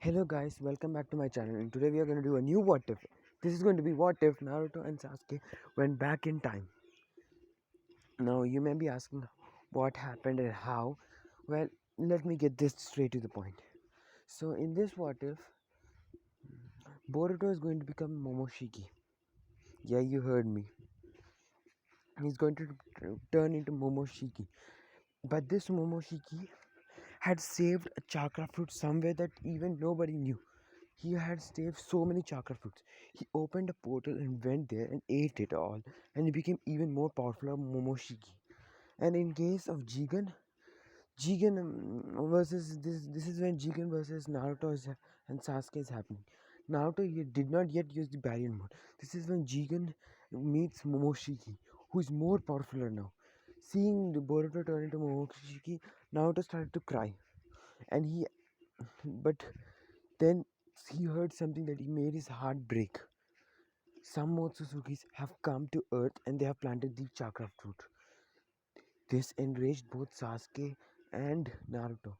Hello guys, welcome back to my channel, and today we are going to do a new what if. This is going to be what if Naruto and Sasuke went back in time. Now you may be asking what happened and how. Well, let me get this straight to the point. So in this what if, Boruto is going to become Momoshiki. Yeah, you heard me. He's going to turn into Momoshiki. But this Momoshiki had saved a chakra fruit somewhere that even nobody knew. He had saved so many chakra fruits. He opened a portal and went there and ate it all, and he became even more powerful of Momoshiki. And in case of Jigen versus this is when Jigen versus Naruto and Sasuke is happening. Naruto did not yet use the barrier mode. This is when Jigen meets Momoshiki, who is more powerful now. Seeing the Boruto turn into Momoshiki, Naruto started to cry, and but then he heard something that he made his heart break. Some Motsuzukis have come to Earth and they have planted the chakra fruit. This enraged both Sasuke and Naruto,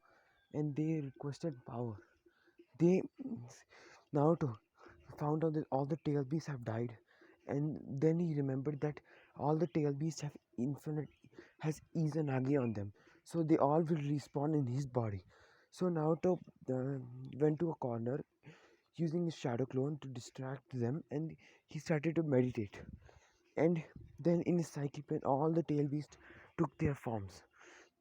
and they requested power. They Naruto found out that all the tail beasts have died, and then he remembered that all the tail beasts have infinite has Izanagi on them, so they all will respawn in his body. So Naruto went to a corner using his shadow clone to distract them, and he started to meditate. And then in his psychic plane all the tail beasts took their forms.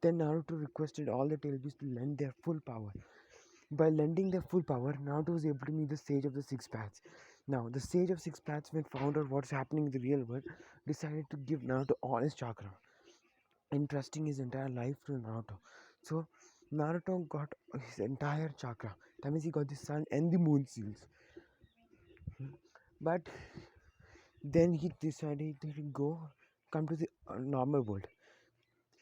Then Naruto requested all the tail beasts to lend their full power. By lending their full power, Naruto was able to meet the sage of the six paths. Now the sage of six paths, when found out what's happening in the real world, decided to give Naruto all his chakra, entrusting his entire life to Naruto. So Naruto got his entire chakra. That means he got the sun and the moon seals. But then he decided to come to the normal world.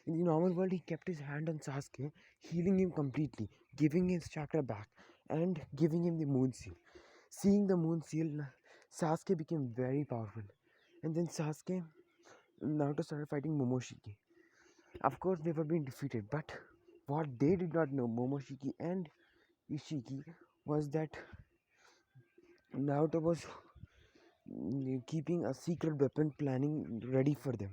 In the normal world, he kept his hand on Sasuke, healing him completely, giving his chakra back, and giving him the moon seal. Seeing the moon seal, Sasuke became very powerful. And then Naruto started fighting Momoshiki. Of course, they were being defeated, but what they did not know, Momoshiki and Ishiki, was that Naruto was keeping a secret weapon planning ready for them.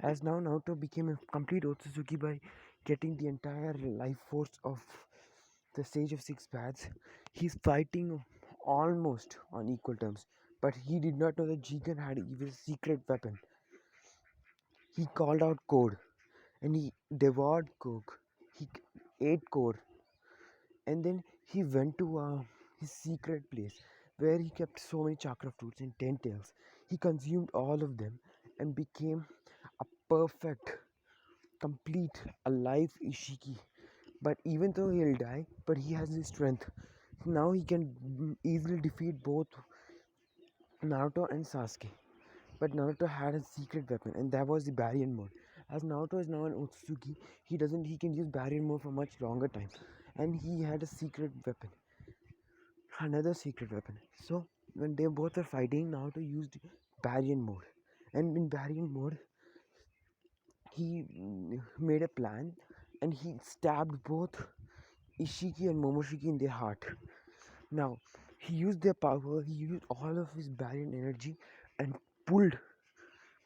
As now Naruto became a complete Otsutsuki by getting the entire life force of the Sage of Six Paths, he's fighting almost on equal terms. But he did not know that Jigen had even a secret weapon. He called out code and he devoured coke. He ate core, and then he went to his secret place where he kept so many chakra fruits and 10 tails. He consumed all of them and became a perfect, complete, alive Ishiki. But even though he'll die, but he has the strength. Now he can easily defeat both Naruto and Sasuke. But Naruto had a secret weapon, and that was the barrier mode. As Naruto is now an Otsutsuki, he can use barrier mode for much longer time. And he had a secret weapon. Another secret weapon. So when they both were fighting, Naruto used barrier mode. And in barrier mode, he made a plan and he stabbed both Ishiki and Momoshiki in their heart. Now, he used their power, he used all of his barrier energy and pulled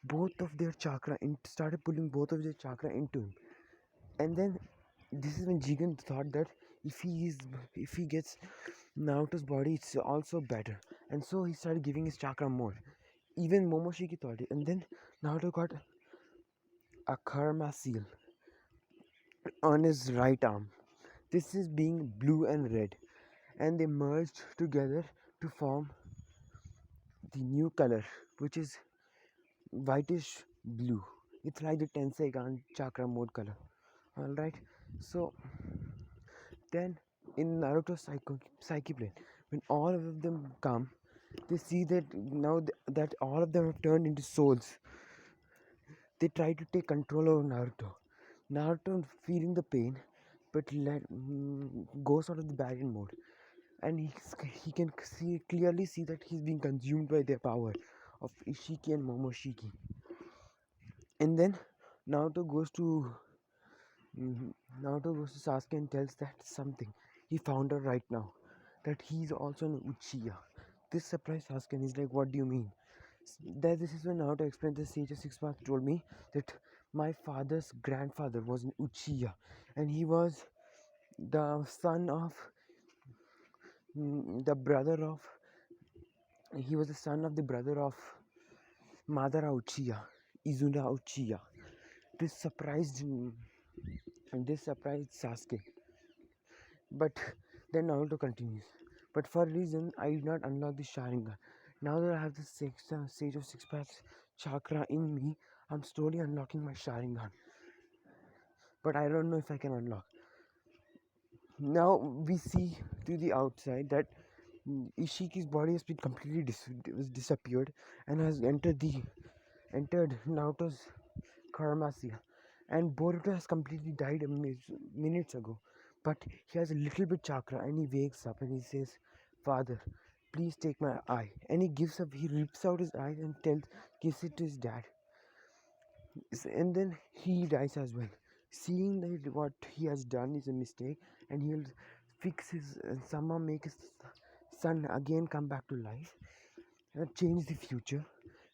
both of their chakra and started pulling both of their chakra into him. And then this is when Jigen thought that if he gets Naruto's body, it's also better. And so he started giving his chakra more. Even Momoshiki thought it. And then Naruto got a karma seal on his right arm. This is being blue and red, and they merged together to form the new color, which is whitish blue. It's like the Tenseigan chakra mode color. Alright, so then in Naruto psyche plane, when all of them come, they see that now that all of them have turned into souls. They try to take control over Naruto. Naruto, feeling the pain, but goes out of the barrier mode, and he can clearly see that he's being consumed by their power of Ishiki and Momoshiki. And then Naruto goes to Naruto goes to Sasuke and tells that something he found out right now, that he's also an Uchiha. This surprised Sasuke and he's like, what do you mean? That this is when Naruto explained the Sage of Six Paths told me that my father's grandfather was an Uchiha and he was the son of the brother of he was the son of the brother of Madara Uchiha, Izuna Uchiha. This surprised this surprised Sasuke. But then Naruto continues. But for a reason, I did not unlock the Sharingan. Now that I have the Sage of Six Paths chakra in me, I'm slowly unlocking my Sharingan. But I don't know if I can unlock. Now we see to the outside that Ishiki's body has been completely disappeared and has entered Naruto's Karamasia. And Boruto has completely died minutes ago. But he has a little bit chakra and he wakes up and he says, Father, please take my eye. And he rips out his eye and gives it to his dad. And then he dies as well. Seeing that what he has done is a mistake and he'll fix his, somehow make his son again come back to life and change the future,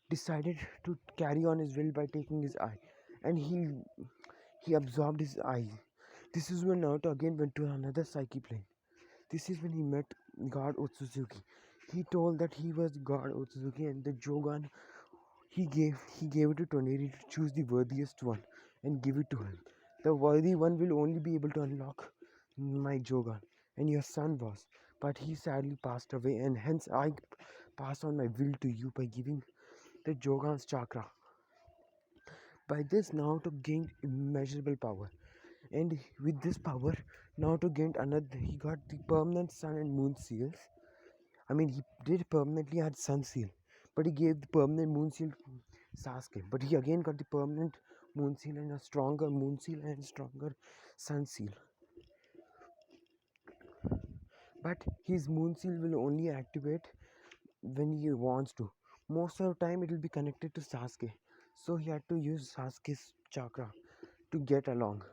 decided to carry on his will by taking his eye. And he absorbed his eye. This is when Naruto again went to another psyche plane. This is when he met God Otsutsuki. He told that he was God Otsutsuki and the Jogan he gave it to Toneri to choose the worthiest one and give it to him. The worthy one will only be able to unlock my Jogan, and your son was. But he sadly passed away, and hence I pass on my will to you by giving the Jogan's chakra. By this, Naruto gained immeasurable power, and with this power, Naruto gained another. He got the permanent sun and moon seals. I mean, he did permanently had sun seal, but he gave the permanent moon seal to Sasuke. But he again got the permanent moon seal and a stronger moon seal and a stronger sun seal. But his moon seal will only activate when he wants to. Most of the time, it will be connected to Sasuke, so he had to use Sasuke's chakra to get along.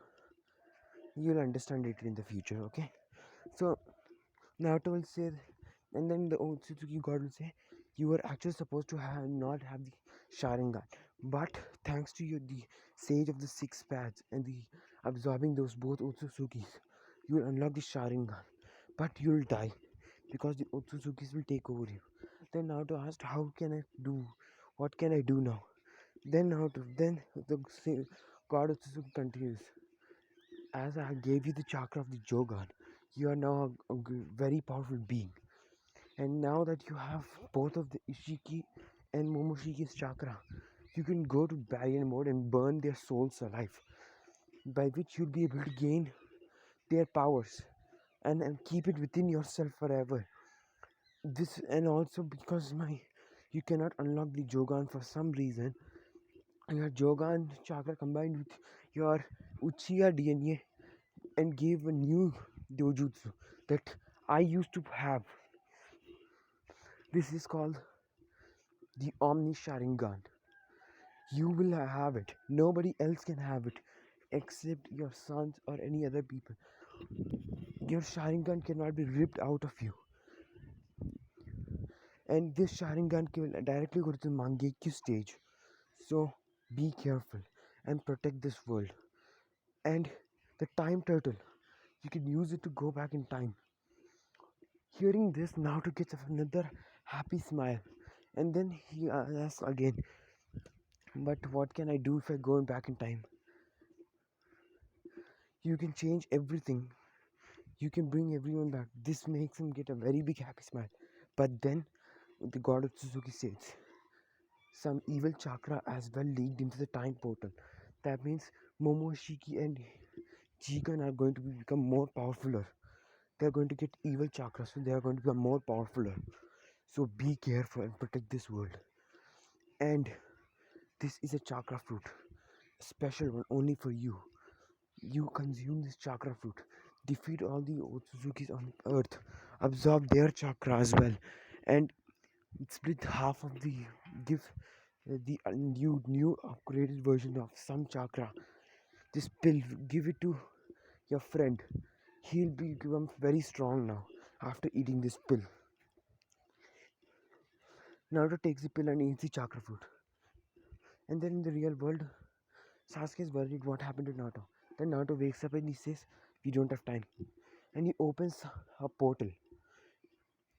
You'll understand it in the future, okay? So Naruto will say, and then the Otsutsuki God will say, you were actually supposed to not have the Sharingan, but thanks to you, the Sage of the Six Paths and the absorbing those both Otsutsukis, you will unlock the Sharingan, but you'll die because the Otsutsukis will take over you. Then Naruto asked, how can I do? What can I do now? Then the God Otsutsuki continues, as I gave you the chakra of the Jogan, you are now a very powerful being. And now that you have both of the Ishiki and Momoshiki's chakra, you can go to barrier mode and burn their souls alive, by which you'll be able to gain their powers and keep it within yourself forever. This and also because you cannot unlock the Jogan for some reason. Your Jogan chakra combined with your Uchiha DNA and gave a new dojutsu that I used to have. This is called the Omni Sharingan. You will have it. Nobody else can have it except your sons or any other people. Your Sharingan cannot be ripped out of you. And this Sharingan can directly go to the Mangekyo stage. So be careful and protect this world. And the time turtle, you can use it to go back in time. Hearing this, Naruto gets another happy smile. And then he asks again, but what can I do if I go back in time? You can change everything. You can bring everyone back. This makes him get a very big happy smile. But then the god of Suzuki says, some evil chakra as well leaked into the time portal. That means Momoshiki and Jigen are going to become more powerful. They are going to get evil chakra, so they are going to become more powerful. So be careful and protect this world. And this is a chakra fruit, a special one only for you. You consume this chakra fruit, defeat all the Otsuzukis on earth, absorb their chakra as well, and split half of the give the new upgraded version of some chakra. This pill, give it to your friend. He'll become very strong now. after eating this pill. Naruto takes the pill and eats the chakra fruit. And then in the real world, Sasuke is worried what happened to Naruto. Then Naruto wakes up and he says, "We don't have time." And he opens a portal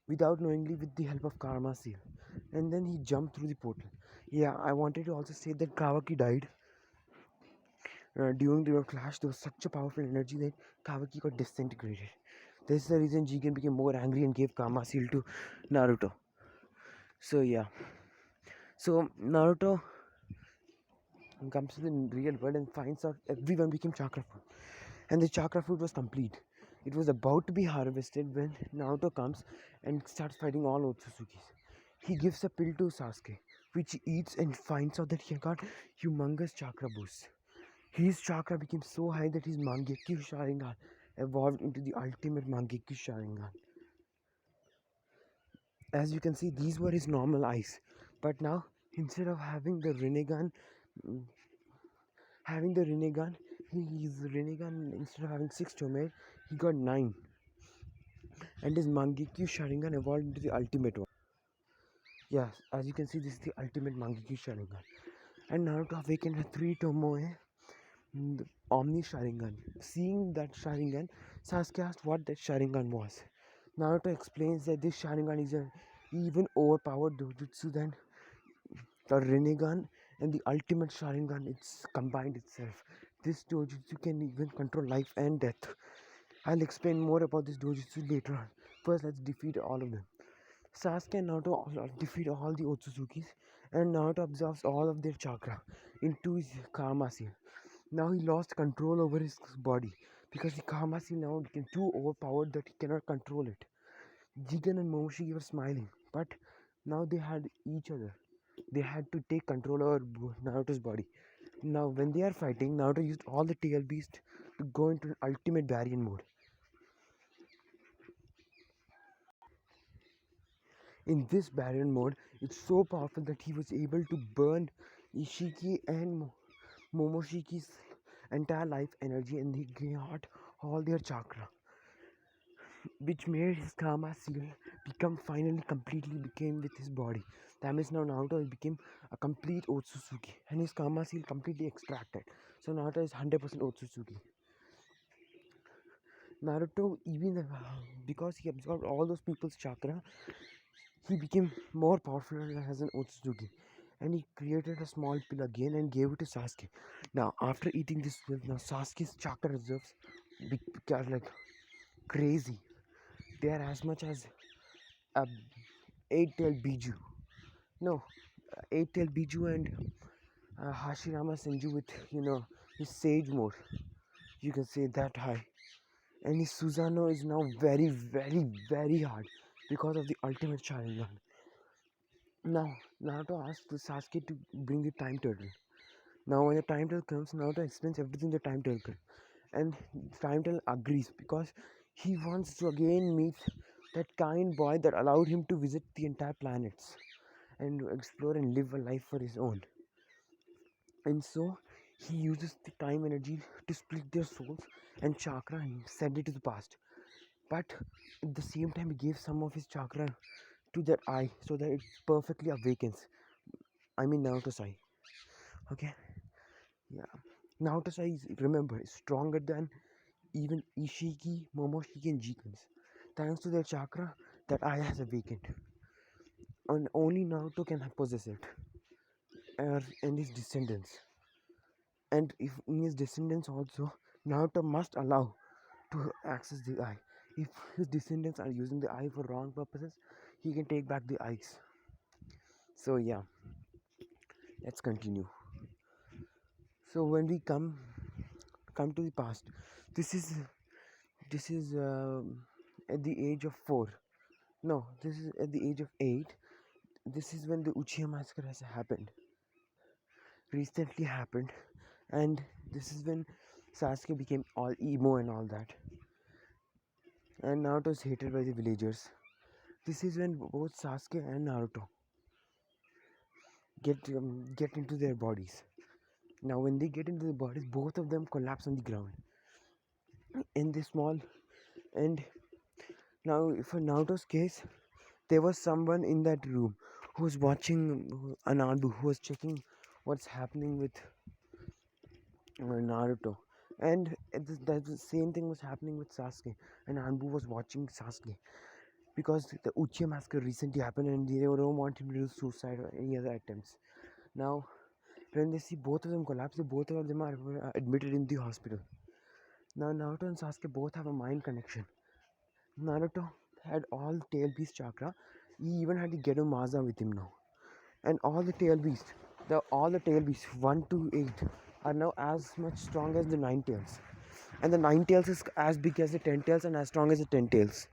without knowingly with the help of Karma Seal. And then he jumped through the portal. Yeah, I wanted to also say that Kawaki died during the clash. There was such a powerful energy that Kawaki got disintegrated. This is the reason Jigen became more angry and gave Karma Seal to Naruto. So yeah. So Naruto comes to the real world and finds out everyone became chakra fruit. And the chakra fruit was complete. It was about to be harvested when Naruto comes and starts fighting all Otsutsuki. He gives a pill to Sasuke, which he eats and finds out that he got humongous chakra boost. His chakra became so high that his Mangekyo Sharingan evolved into the ultimate Mangekyo Sharingan. As you can see, these were his normal eyes. But now, instead of having the Rinnegan, mm, his Rinnegan, instead of having 6 tomate, he got 9. And his Mangekyo Sharingan evolved into the ultimate one. Yes, as you can see, this is the ultimate Mangekyo Sharingan. And Naruto awakened a 3 Tomoe the Omni Sharingan. Seeing that Sharingan, Sasuke asked what that Sharingan was. Naruto explains that this Sharingan is an even overpowered dojutsu than the Rinnegan and the ultimate Sharingan. It's combined itself. This dojutsu can even control life and death. I'll explain more about this dojutsu later on. First, let's defeat all of them. Sasuke and Naruto defeat all the Otsuzukis, and Naruto absorbs all of their chakra into his Karma Seal. Now he lost control over his body because the Karma Seal now became too overpowered that he cannot control it. Jigen and Momoshiki were smiling, but now they had each other. They had to take control over Naruto's body. Now, when they are fighting, Naruto used all the tail beast to go into an ultimate barrier mode. In this barrier mode, it's so powerful that he was able to burn Ishiki and Momoshiki's entire life energy, and he got all their chakra, which made his Karma Seal become finally completely became with his body. That means now Naruto became a complete Otsutsuki and his Karma Seal completely extracted. So Naruto is 100% Otsutsuki. Naruto, even because he absorbed all those people's chakra, he became more powerful as an Otsutsuki. And he created a small pill again and gave it to Sasuke. Now, after eating this pill, now Sasuke's chakra reserves are like crazy. They are as much as a 8-tailed Biju. No, 8-tailed Biju and Hashirama Senju with, his Sage mode. You can say that high. And his Susanoo is now very, very, very hard because of the ultimate Sharingan. Now, Naruto asks Sasuke to bring the time turtle. Now, when the time turtle comes, Naruto explains everything the time turtle. And time turtle agrees because he wants to again meet that kind boy that allowed him to visit the entire planets and explore and live a life for his own. And so he uses the time energy to split their souls and chakra and send it to the past. But at the same time, he gave some of his chakra to that eye so that it perfectly awakens. I mean Naruto's eye. Okay? Yeah. Naruto's eye is, remember, is stronger than even Ishiki, Momoshiki, and Jiken's. Thanks to their chakra, that eye has awakened. And only Naruto can possess it. And his descendants. And if in his descendants also, Naruto must allow to access the eye. If his descendants are using the eye for wrong purposes, he can take back the eyes. So yeah, let's continue. So when we come to the past, this is at the age of 4. No, this is at the age of 8. This is when the Uchiha massacre has happened. Recently happened, and this is when Sasuke became all emo and all that. And Naruto is hated by the villagers. This is when both Sasuke and Naruto get into their bodies. Now, when they get into the bodies, both of them collapse on the ground. And the small and Now, for Naruto's case, there was someone in that room who was watching Ananbu, who was checking what's happening with Naruto. And that the same thing was happening with Sasuke. And Anbu was watching Sasuke because the Uchiha massacre recently happened and they don't want him to do suicide or any other attempts. Now, when they see both of them collapse, both of them are admitted in the hospital. Now, Naruto and Sasuke both have a mind connection. Naruto had all tail beast chakra. He even had the Gedo Maza with him now. And all the tail beasts, all the tail beasts 1 to 8 are now as much strong as the 9 tails. And the 9 tails is as big as the 10 tails and as strong as the 10 tails.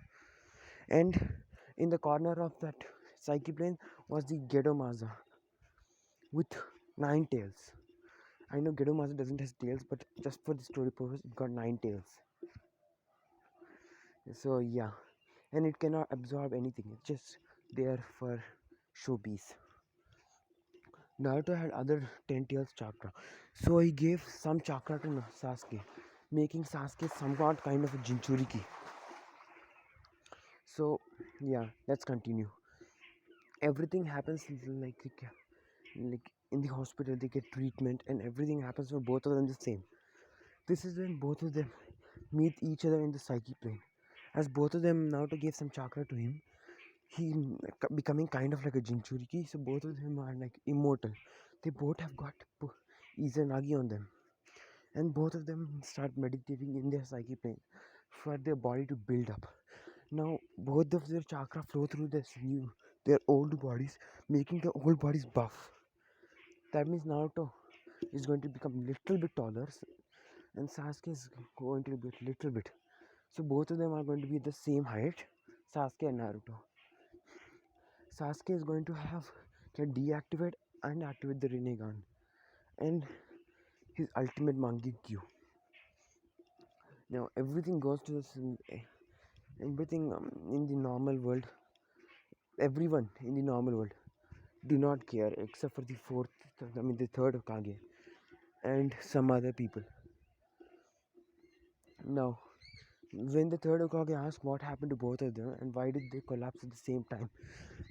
And in the corner of that psyche plane was the Gedo Maza with 9 tails. I know Gedo Maza doesn't have tails, but just for the story purpose, it got 9 tails. So yeah, and it cannot absorb anything. It's just there for showpiece. Naruto had other 10 tails chakra, so he gave some chakra to Sasuke, making Sasuke somewhat kind of a Jinchuriki. So yeah, let's continue. Everything happens like in the hospital. They get treatment, and everything happens for both of them the same. This is when both of them meet each other in the psyche plane. As both of them Naruto gave some chakra to him, he becoming kind of like a Jinchuriki. So both of them are like immortal. They both have got Izanagi on them, and both of them start meditating in their psyche plane for their body to build up. Now both of their chakra flow through their old bodies, making the old bodies buff. That means Naruto is going to become little bit taller, and Sasuke is going to be a little bit. So both of them are going to be the same height, Sasuke and Naruto. Sasuke is going to can deactivate and activate the Rinnegan and his ultimate Mangekyo. Now everything goes to this. Everything in the normal world, everyone in the normal world do not care except for the third Hokage and some other people. Now, when the third Hokage asks what happened to both of them and why did they collapse at the same time,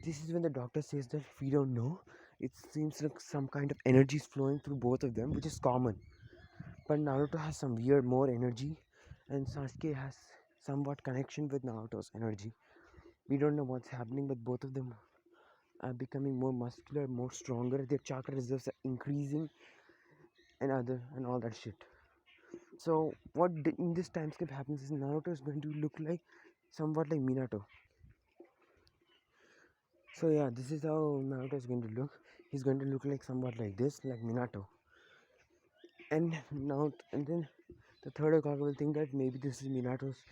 this is when the doctor says that we don't know. It seems like some kind of energy is flowing through both of them, which is common. But Naruto has some weird more energy, and Sasuke has somewhat connection with Naruto's energy. We don't know what's happening, but both of them are becoming more muscular, more stronger. Their chakra reserves are increasing, and all that shit. So what in this time skip happens is Naruto is going to look like somewhat like Minato. So yeah, this is how Naruto is going to look. He's going to look like somewhat like this, like Minato. And then the third Hokage will think that maybe this is Minato's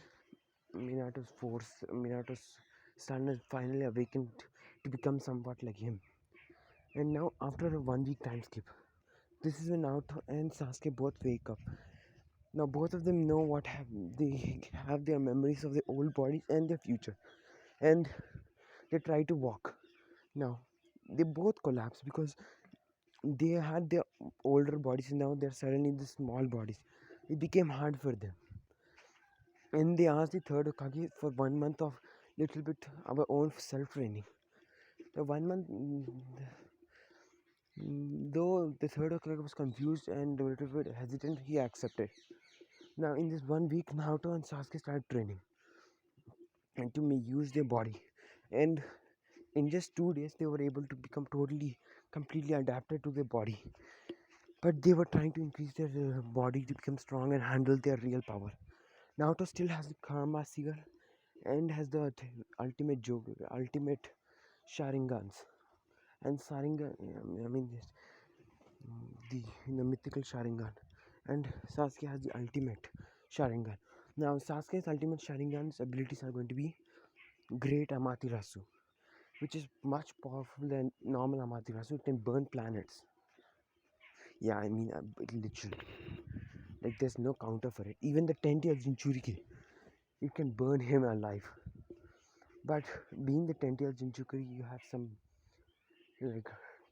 force. Minato's son has finally awakened to become somewhat like him. And now after a 1 week time skip, this is when Naruto and Sasuke both wake up. Now both of them know they have their memories of their old bodies and their future, and they try to walk. Now they both collapse because they had their older bodies and now they're suddenly the small bodies. It became hard for them, and they asked the third Hokage for 1 month of little bit our own self training. The 1 month, though the third Hokage was confused and a little bit hesitant, he accepted. Now in this 1 week, Naruto and Sasuke started training and to use their body, and in just 2 days they were able to become completely adapted to their body. But they were trying to increase their body to become strong and handle their real power. Naruto still has the karma seal and has the ultimate joke, ultimate sharingans and sharingan. I mean this, the mythical sharingan, and Sasuke has the ultimate sharingan. Now Sasuke's ultimate sharingan's abilities are going to be Great Amaterasu, which is much powerful than normal Amaterasu. It can burn planets. Yeah, I mean, literally. Like, there's no counter for it. Even the 10th Jinchuriki, it can burn him alive. But being the 10th Jinchuriki, you have some, like,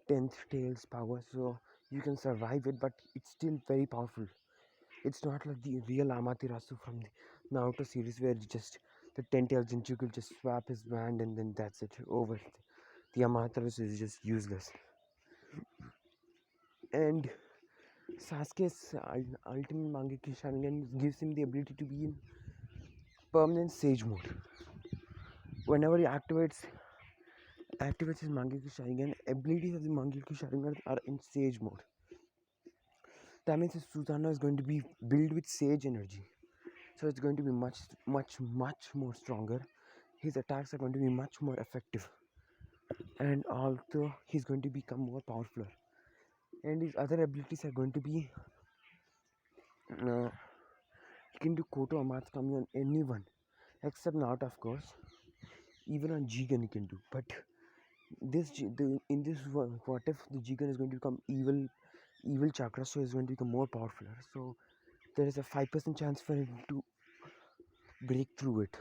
10th tails power, so you can survive it, but it's still very powerful. It's not like the real Amaterasu from the Naruto series where it just the 10 tail Jinchuriki will just swap his band and then that's it. Over. The Amaterasu is just useless. And Sasuke's ultimate Mangekyo Sharingan gives him the ability to be in permanent Sage mode. Whenever he activates his Mangekyo Sharingan, abilities of the Mangekyo Sharingan are in Sage mode. That means his Susanoo is going to be built with Sage energy. So it's going to be much more stronger. His attacks are going to be much more effective. And also he's going to become more powerful. And his other abilities are going to be he can do Koto Amatsukami on anyone except Naruto, of course. Even on Jigen he can do. But in this what if the Jigen is going to become evil chakra, so he's going to become more powerful. So there is a 5% chance for him to break through it.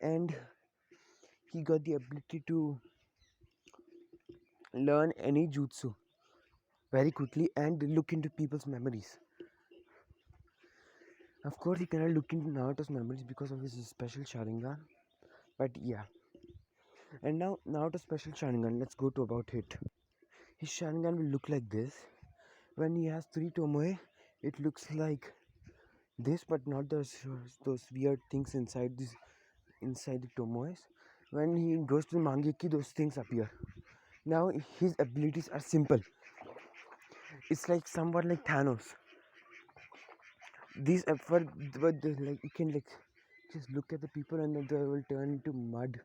And he got the ability to learn any jutsu very quickly and look into people's memories. Of course, he cannot look into Naruto's memories because of his special Sharingan. But yeah. And now Naruto's special Sharingan, let's go to about it. His Sharingan will look like this. When he has 3 Tomoe, it looks like this, but not those weird things inside the Tomoes. When he goes to Mangekyo, those things appear. Now his abilities are simple. It's like somewhat like Thanos. These effort, but like you can like just look at the people and then they will turn into mud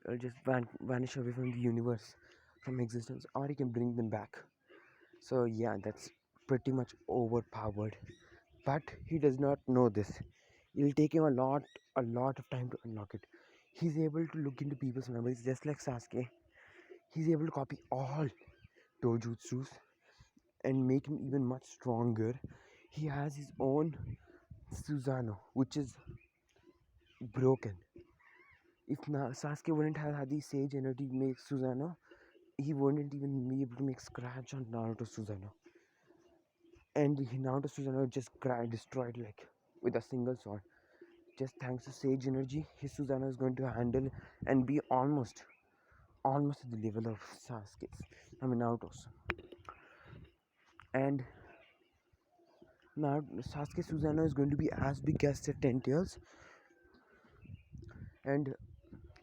or just vanish away from the universe, from existence, or he can bring them back. So yeah, that's pretty much overpowered. But he does not know this. It'll take him a lot of time to unlock it. He's able to look into people's memories just like Sasuke. He's able to copy all dojutsus and make him even much stronger. He has his own Susanoo, which is broken. If Sasuke wouldn't have had the Sage energy to make Susanoo, he wouldn't even be able to make scratch on Naruto Susanoo. And Naruto Susanoo just destroyed like with a single sword. Just thanks to Sage energy, his Susanoo is going to handle and be almost at the level of Sasuke's. I mean Naruto's. And now Sasuke Susanoo is going to be as big as the 10 tails and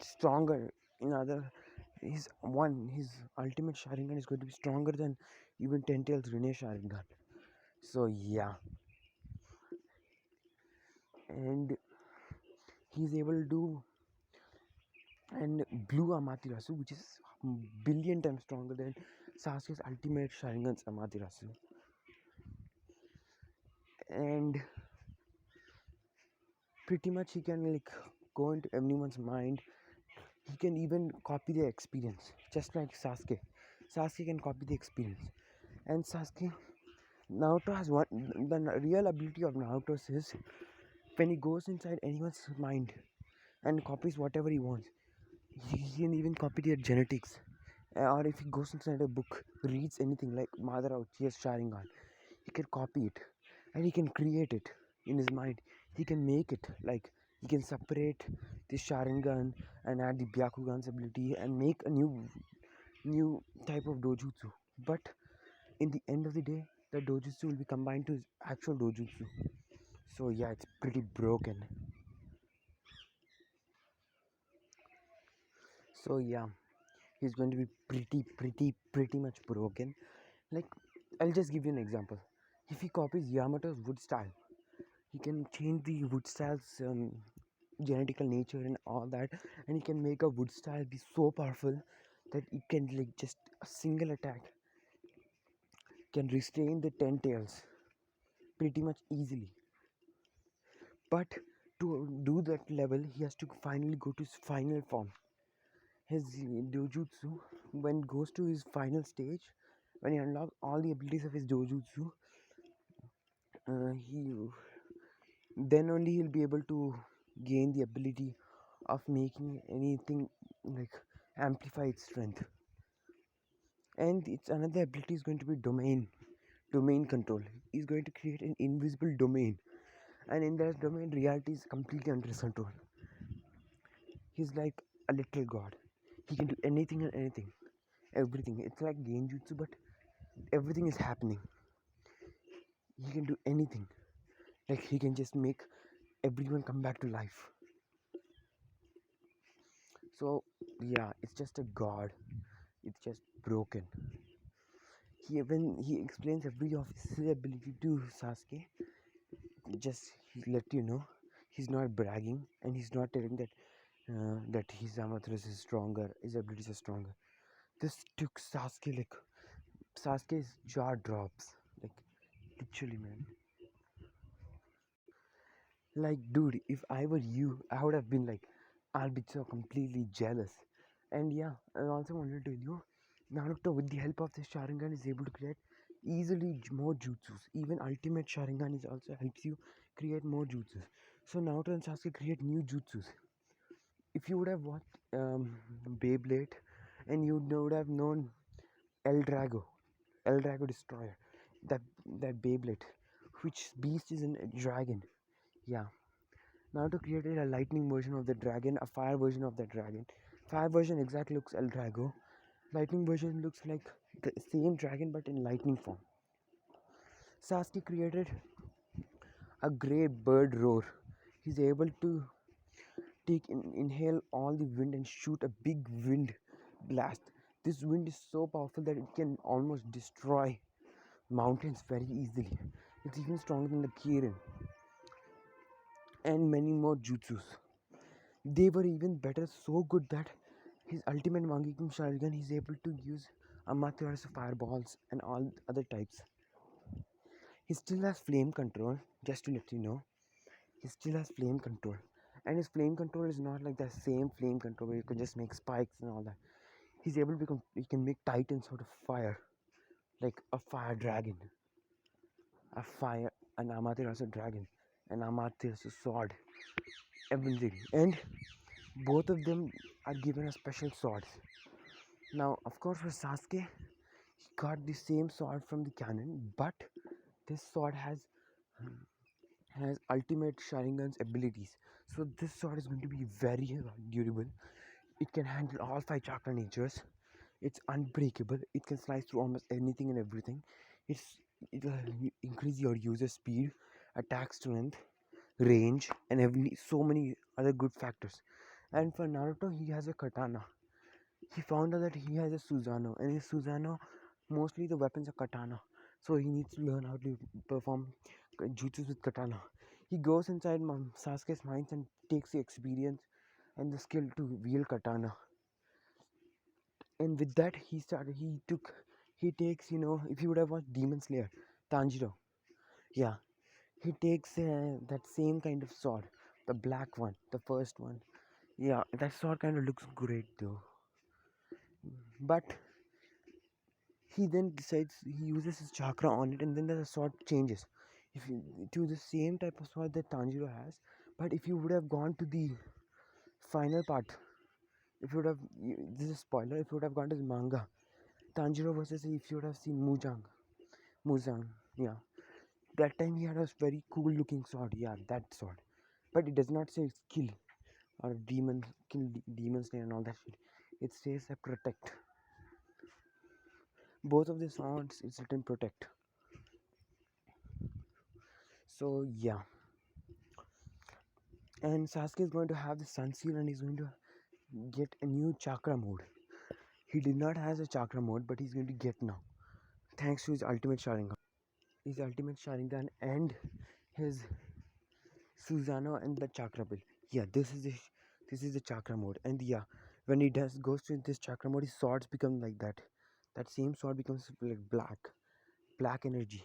stronger in other his ultimate Sharingan is going to be stronger than even 10 tails Rene Sharingan. So yeah, and he's able to do and blue Amaterasu, which is billion times stronger than Sasuke's ultimate Sharingan's Amaterasu. And pretty much he can like go into everyone's mind. He can even copy their experience, just like Sasuke. Sasuke can copy the experience, and Naruto has one. The real ability of Naruto is when he goes inside anyone's mind and copies whatever he wants. He can even copy their genetics. Or if he goes inside a book, reads anything like Madara Uchiha's Sharingan, he can copy it and he can create it in his mind. He can make it like he can separate the Sharingan and add the Byakugan's ability and make a new type of dojutsu. But in the end of the day, the dojutsu will be combined to his actual dojutsu. So yeah, it's pretty broken. So yeah, he's going to be pretty much broken. Like, I'll just give you an example. If he copies Yamato's wood style, he can change the wood style's genetical nature and all that, and he can make a wood style be so powerful that it can like just a single attack can restrain the 10 tails pretty much easily. But to do that level, he has to finally go to his final form. His dojutsu, when it goes to his final stage, when he unlocks all the abilities of his dojutsu, he then only he'll be able to gain the ability of making anything like amplify its strength. And its another ability is going to be domain control. He's going to create an invisible domain, and in that domain, reality is completely under his control. He's like a little god. He can do anything and anything, everything. It's like genjutsu, but everything is happening. He can do anything. Like he can just make everyone come back to life. So yeah, it's just a god. It's just broken. When he explains every of his ability to Sasuke, just he let you know he's not bragging and he's not telling that his Amaterasu is stronger, his abilities are stronger. This took Sasuke like Sasuke's jaw drops, like literally, man. Like, dude, if I were you, I would have been like, I'll be so completely jealous. And yeah, I also wanted to tell you, Naruto, with the help of this Sharingan, is able to create easily more jutsus. Even Ultimate Sharingan is also helps you create more jutsus. So Naruto and Sasuke create new jutsus. If you would have watched Beyblade, and you would have known El Drago, El Drago Destroyer, that that Beyblade, which beast is a dragon. Yeah, Naruto created a lightning version of the dragon, a fire version of the dragon. Fire version exactly looks El Drago. Lightning version looks like the same dragon but in lightning form. Sasuke created a great bird roar. He's able to inhale all the wind and shoot a big wind blast. This wind is so powerful that it can almost destroy mountains very easily. It's even stronger than the Kirin and many more jutsus. They were even better, so good that his ultimate Mangekyou Sharingan is able to use Amaterasu fireballs and all other types. He still has flame control, just to let you know. He still has flame control. And his flame control is not like the same flame control where you can just make spikes and all that. He's able to become, he can make titans out of fire, like a fire dragon, a fire, an Amaterasu dragon, an Amaterasu sword, everything. And both of them are given a special swords. Now, of course, for Sasuke, he got the same sword from the canon, but this sword has ultimate Sharingan's abilities. So this sword is going to be very durable. It can handle all five chakra natures. It's unbreakable. It can slice through almost anything and everything. It will increase your user speed, attack strength, range, and so many other good factors. And for Naruto, he has a katana. He found out that he has a Susanoo, and his Susanoo, mostly the weapons are katana. So he needs to learn how to perform jutsus with katana. He goes inside Sasuke's mind and takes the experience and the skill to wield katana. And with that, he takes, if you would have watched Demon Slayer, Tanjiro, yeah, he takes that same kind of sword, the black one, the first one. Yeah, that sword kind of looks great though. But he then decides he uses his chakra on it, and then the sword changes. If you to the same type of sword that Tanjiro has, but if you would have gone to the final part, if you would have this is spoiler, if you would have gone to the manga, Tanjiro versus if you would have seen Muzang, yeah, that time he had a very cool looking sword, yeah, that sword, but it does not say kill or demon kill demons and all that shit. It says protect. Both of the swords it's written protect. So yeah, and Sasuke is going to have the Sun Seal and he's going to get a new chakra mode. He did not have a chakra mode, but he's going to get now, thanks to his ultimate Sharingan. His ultimate Sharingan and his Susanoo and the chakra bill. Yeah, this is the chakra mode, and yeah, when he does goes to this chakra mode, his swords become like that. That same sword becomes like black energy.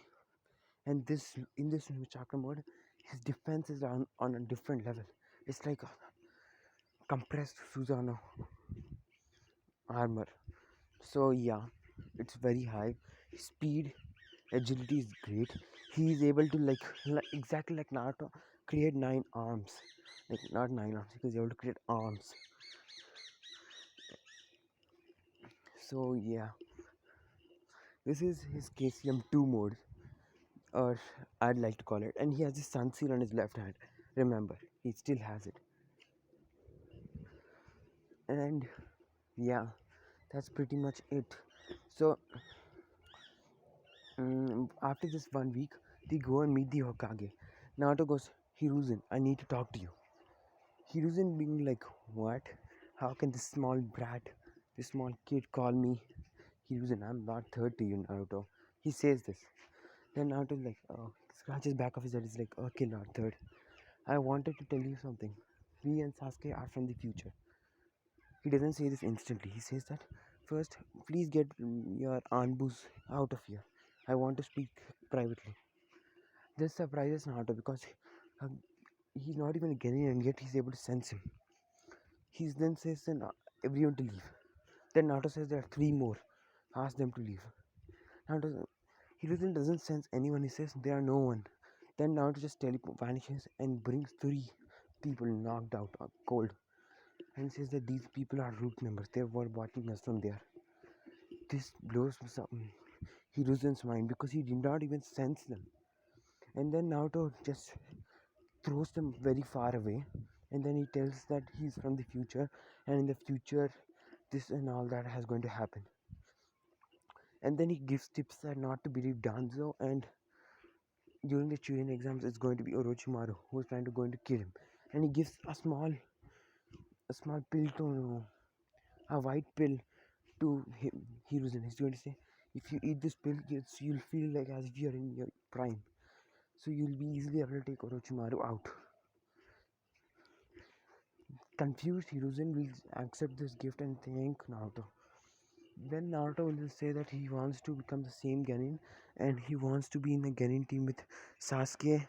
And this in this new chakra mode, his defense is on a different level. It's like a compressed Susanoo armor. So yeah, it's very high. Speed, agility is great. He is able to exactly like Naruto create 9 arms. Like not 9 arms, because able to create arms. So yeah, this is his KCM 2 mode. or I'd like to call it. And he has his sun seal on his left hand. Remember, he still has it. And yeah, that's pretty much it. So after this 1 week, they go and meet the Hokage. Naruto goes, Hiruzen, I need to talk to you. Hiruzen being like, what? How can this small brat, this small kid call me Hiruzen? I'm not third to you, Naruto. He says this. Then Naruto's like, oh, scratches back of his head. He's like, okay, not third. I wanted to tell you something. We and Sasuke are from the future. He doesn't say this instantly. He says that first, please get your Anbus out of here. I want to speak privately. This surprises Naruto because uh, he's not even a Genin and yet he's able to sense him. He then says then everyone to leave. Then Naruto says there are three more. Ask them to leave. Naruto, doesn't sense anyone. He says there are no one. Then Naruto just vanishes and brings three people knocked out cold and says that these people are root members. They were watching us from there. This blows Hiruzen's mind because he did not even sense them. And then Naruto just throws them very far away. And then he tells that he's from the future, and in the future, this and all that has going to happen. And then he gives tips that not to believe Danzo, and during the Chunin exams, it's going to be Orochimaru who is trying to going to kill him. And he gives a small pill to a white pill to Hiruzen. He's going to say, if you eat this pill, you'll feel like as if you're in your prime. So you'll be easily able to take Orochimaru out. Confused, Hiruzen will accept this gift and thank Naruto. Then Naruto will say that he wants to become the same Genin and he wants to be in a Genin team with Sasuke,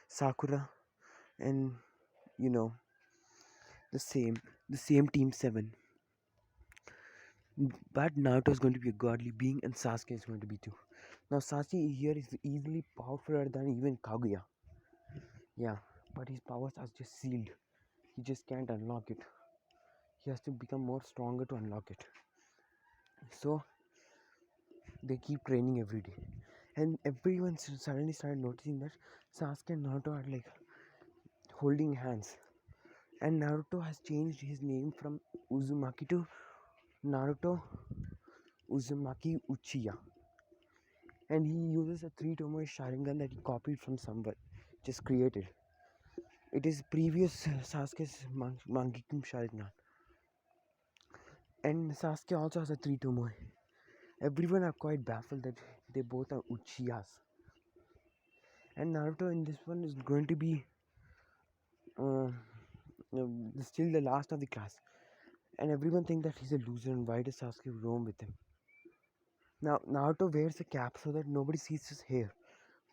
Sakura, and you know the same team 7. But Naruto is going to be a godly being and Sasuke is going to be too. Now Sasuke here is easily powerfuler than even Kaguya. Yeah, but his powers are just sealed. He just can't unlock it. He has to become more stronger to unlock it. So they keep training every day. And everyone suddenly started noticing that Sasuke and Naruto are like holding hands. And Naruto has changed his name from Uzumaki to Naruto Uzumaki Uchiha. And he uses a 3 Tomoe Sharingan that he copied from somewhere, just created. It is previous Sasuke's Mangekyou Sharingan. And Sasuke also has a 3 Tomoe. Everyone are quite baffled that they both are Uchihas. And Naruto in this one is going to be uh, still the last of the class. And everyone think that he's a loser and why does Sasuke roam with him? Now Naruto wears a cap so that nobody sees his hair.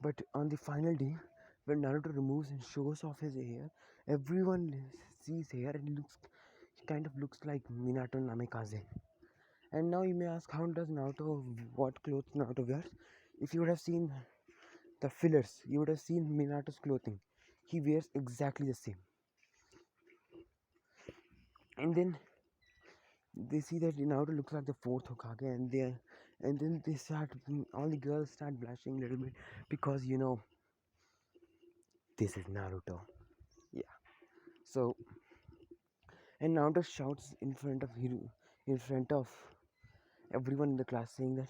But on the final day, when Naruto removes and shows off his hair, everyone sees hair and he kind of looks like Minato Namikaze. And now you may ask, how does Naruto, what clothes Naruto wears? If you would have seen the fillers, you would have seen Minato's clothing. He wears exactly the same. And then they see that Naruto looks like the fourth Hokage, and then they start, all the girls start blushing a little bit because this is Naruto. Yeah. So, and Naruto shouts in front of everyone in the class, saying that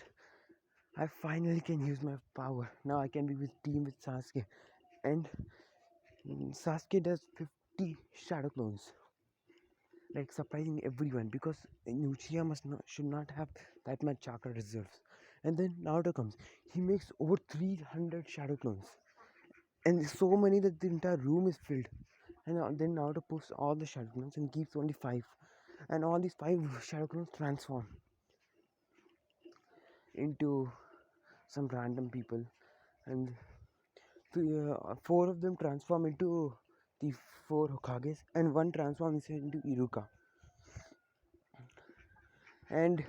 I finally can use my power. Now I can be with team with Sasuke, and Sasuke does 50 shadow clones, like surprising everyone because Uchiha should not have that much chakra reserves. And then Naruto comes. He makes over 300 shadow clones, and so many that the entire room is filled. And then Naruto puts all the shadow clones and keeps only 5, and all these 5 shadow clones transform into some random people, and 4 of them transform into the 4 Hokages, and one transforms into Iruka. And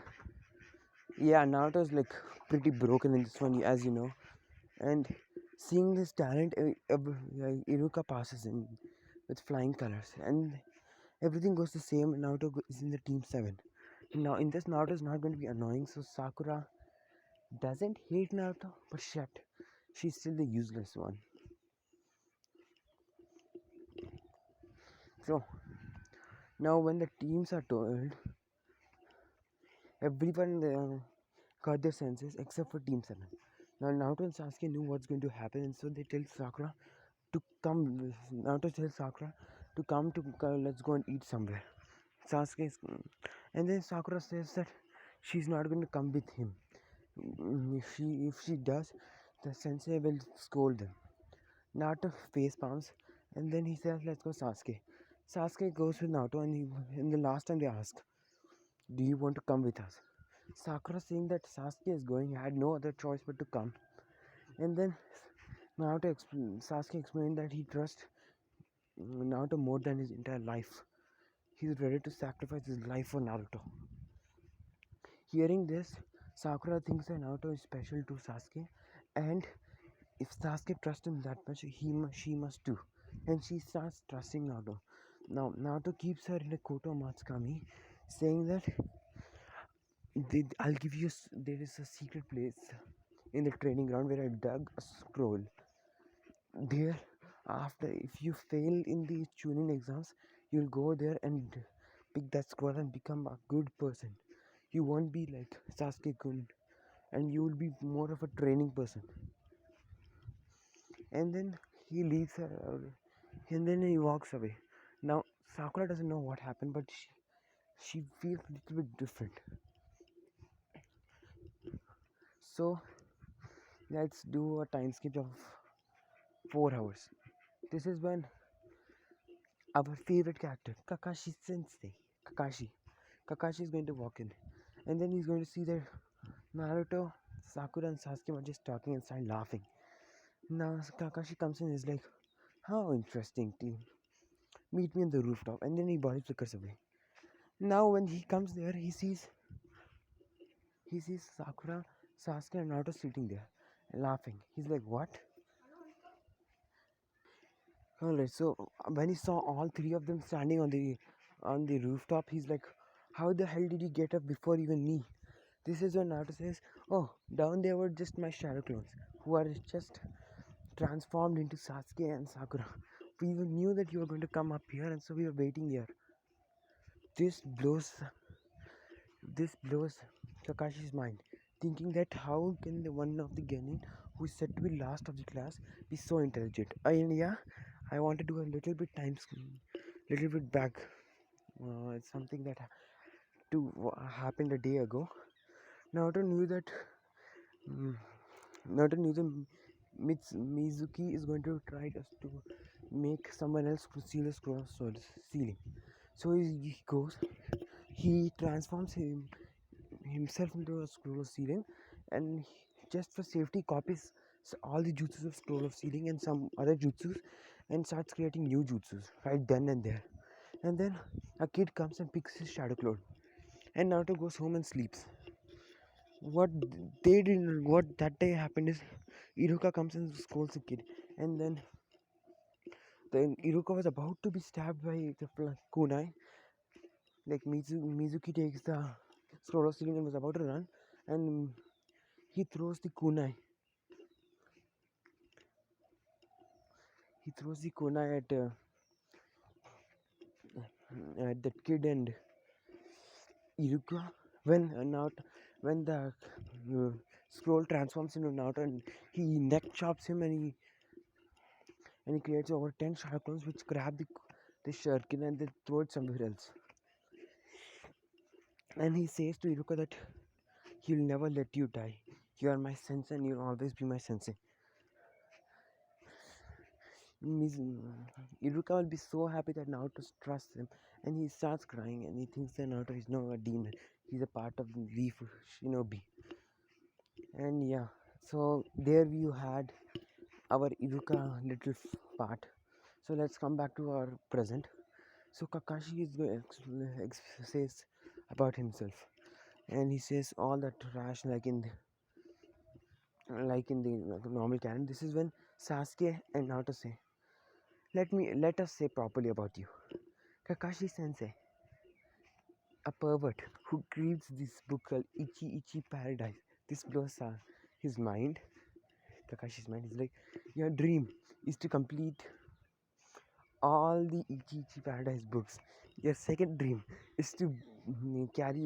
yeah, Naruto's like pretty broken in this one, as you know. And seeing this talent, Iruka passes him with flying colors, and everything goes the same. Naruto is in the team 7. Now in this, Naruto is not going to be annoying, so Sakura doesn't hate Naruto, but shit, She's still the useless one. So now when the teams are told, everyone got their senses except for Team 7. Now Naruto and Sasuke knew what's going to happen, and so they tell Sakura to come. Naruto tells Sakura to come to let's go and eat somewhere. Sasuke is, and then Sakura says that she's not going to come with him. If she does, the sensei will scold them. Naruto face palms, and then he says, "Let's go, Sasuke." Sasuke goes with Naruto, and the last time they ask, "Do you want to come with us?" Sakura, seeing that Sasuke is going, had no other choice but to come. And then Sasuke explained that he trusts Naruto more than his entire life. He's ready to sacrifice his life for Naruto. Hearing this, Sakura thinks that Naruto is special to Sasuke, and if Sasuke trusts him that much, she must too. And she starts trusting Naruto. Now, Naruto keeps her in a Koto Matsukami, saying that I'll give you. There is a secret place in the training ground where I dug a scroll. There, after if you fail in the tuning exams, you'll go there and pick that scroll and become a good person. You won't be like Sasuke Kun, and you will be more of a training person. And then he leaves her, and then he walks away. Now Sakura doesn't know what happened, but she feels a little bit different. So let's do a time skip of 4 hours. This is when our favorite character, Kakashi Sensei, Kakashi, Kakashi is going to walk in, and then he's going to see that Naruto, Sakura, and Sasuke were just talking and start laughing. Now Kakashi comes in and is like, "How interesting, team. Meet me on the rooftop," and then he body flickers away. Now when he comes there, he sees Sakura, Sasuke, and Naruto sitting there laughing. He's like, "What?" Alright, so when he saw all three of them standing on the rooftop, he's like, "How the hell did you get up before even me?" This is when Naruto says, "Oh, down there were just my shadow clones, who are just transformed into Sasuke and Sakura. We knew that you were going to come up here, and so we were waiting here." This blows this blows Kakashi's mind, thinking that how can the one of the genin who is said to be last of the class be so intelligent? And yeah, I want to do a little bit little bit back. It's something that happened a day ago. Naruto knew that mm, Naruto knew that Mizuki is going to try to make someone else seal the scroll ceiling. So he goes, he transforms himself into a scroll of ceiling, and just for safety copies all the jutsus of scroll of ceiling and some other jutsus, and starts creating new jutsus right then and there. And then a kid comes and picks his shadow clone, and Naruto goes home and sleeps. What they didn't what that day happened is Iruka comes and scolds the kid, and then Iruka was about to be stabbed by the kunai. Like Mizuki takes the scroll of ceiling and was about to run, and he throws the kunai. He throws the kunai at that kid and Iruka. When the scroll transforms into Naruto, and he neck chops him, and he creates over 10 sharp clones which grab the shuriken and they throw it somewhere else. And he says to Iruka that he'll never let you die. You are my sensei, and you'll always be my sensei. Iruka will be so happy that Naruto trusts him, and he starts crying, and he thinks that Naruto is no a demon. He's a part of the Leaf Shinobi. And yeah, so there you had our Iruka little part. So let's come back to our present. So Kakashi says about himself, and he says all that trash like in the normal canon. This is when Sasuke and Naruto say, let us say properly about you. Kakashi Sensei, a pervert who reads this book called Ichi Ichi Paradise. This blows his mind. Kakashi's mind. He's like, your dream is to complete all the Ichi Paradise books. Your second dream is to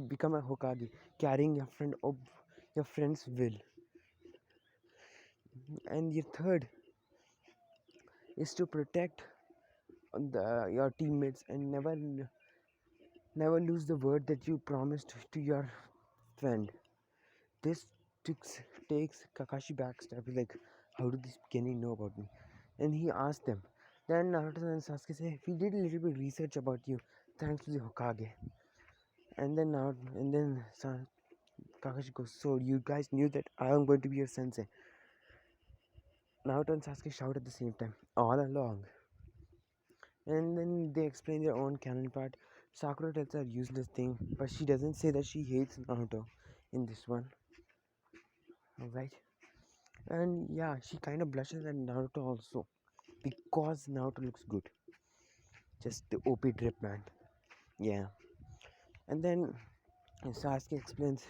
become a Hokage, carrying your friend's will. And your third is to protect your teammates and never lose the word that you promised to your friend. This takes Kakashi backstab. He's like, how did this beginning know about me? And he asked them. Then Naruto and Sasuke say, we did a little bit research about you, thanks to the Hokage. And then Kakashi goes, so you guys knew that I am going to be your sensei. Naruto and Sasuke shout at the same time, all along. And then they explain their own canon part. Sakura tells her useless thing, but she doesn't say that she hates Naruto in this one. Alright? And yeah, she kind of blushes at Naruto also, because Naruto looks good. Just the OP drip, man. Yeah. And then Sasuke explains